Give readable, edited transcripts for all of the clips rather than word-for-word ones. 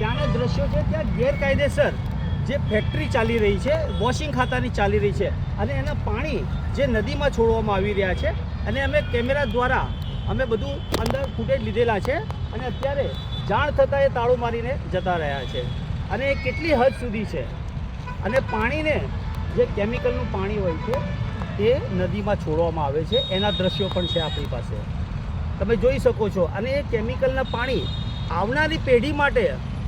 ત્યાંના દ્રશ્યો છે, ત્યાં ગેરકાયદેસર જે ફેક્ટરી ચાલી રહી છે, વોશિંગ ખાતાની ચાલી રહી છે, અને એના પાણી જે નદીમાં છોડવામાં આવી રહ્યા છે. અને અમે કેમેરા દ્વારા અમે બધું અંદર ફૂટેજ લીધેલા છે, અને અત્યારે જાણ થતાં એ તાળું મારીને જતા રહ્યા છે. અને એ કેટલી હદ સુધી છે, અને પાણીને જે કેમિકલનું પાણી હોય છે એ નદીમાં છોડવામાં આવે છે, એના દ્રશ્યો પણ છે આપણી પાસે, તમે જોઈ શકો છો. અને એ કેમિકલના પાણી આવનારી પેઢી માટે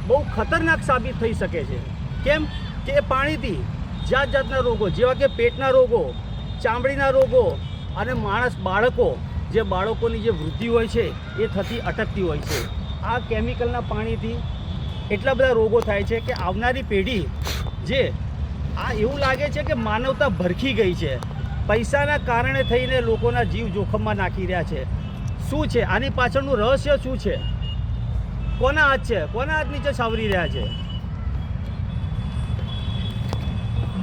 બહુ ખતરનાક સાબિત થઈ શકે છે. કેમ કે એ પાણીથી જાત જાતના રોગો જેવા કે પેટના રોગો, ચામડીના રોગો, અને બાળકો જે બાળકોની જે વૃદ્ધિ હોય છે એ થતી અટકતી હોય છે. આ કેમિકલના પાણીથી એટલા બધા રોગો થાય છે કે આવનારી પેઢી જે એવું લાગે છે કે માનવતા ભરખી ગઈ છે. પૈસાના કારણે થઈને લોકોના જીવ જોખમમાં નાખી રહ્યા છે. શું છે આની પાછળનું રહસ્ય? શું છે? કોના હાથ છે? કોના હાથ નીચે સાવરી રહ્યા છે?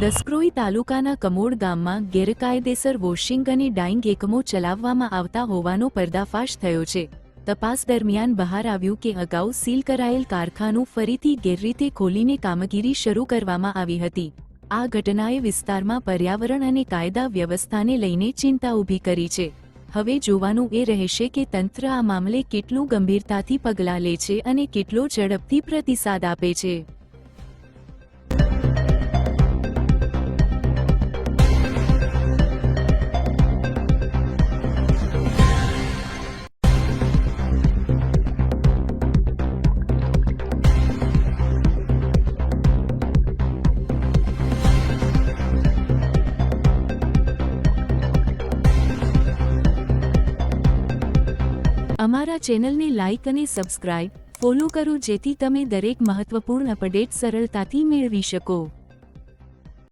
દસક્રોઈ તાલુકાના કમોડ ગામમાં ગેરકાયદેસર વોશિંગ અને ડાઇંગ એકમો ચલાવવામાં આવતા હોવાનો પર્દાફાશ થયો છે. તપાસ દરમિયાન બહાર આવ્યું કે અગાઉ સીલ કરાયેલ કારખાનું ફરીથી ગેરરીતે ખોલીને કામગીરી શરૂ કરવામાં આવી હતી. આ ઘટનાએ વિસ્તારમાં પર્યાવરણ અને કાયદા વ્યવસ્થાને લઈને ચિંતા ઊભી કરી છે. હવે જોવાનું એ રહેશે કે તંત્ર આ મામલે કેટલું ગંભીરતાથી પગલાં લે છે અને કેટલો ઝડપથી પ્રતિસાદ આપે છે. અમારા ચેનલને લાઇક અને સબસ્ક્રાઇબ, ફોલો કરો જેથી તમે દરેક મહત્વપૂર્ણ અપડેટ સરળતાથી મેળવી શકો.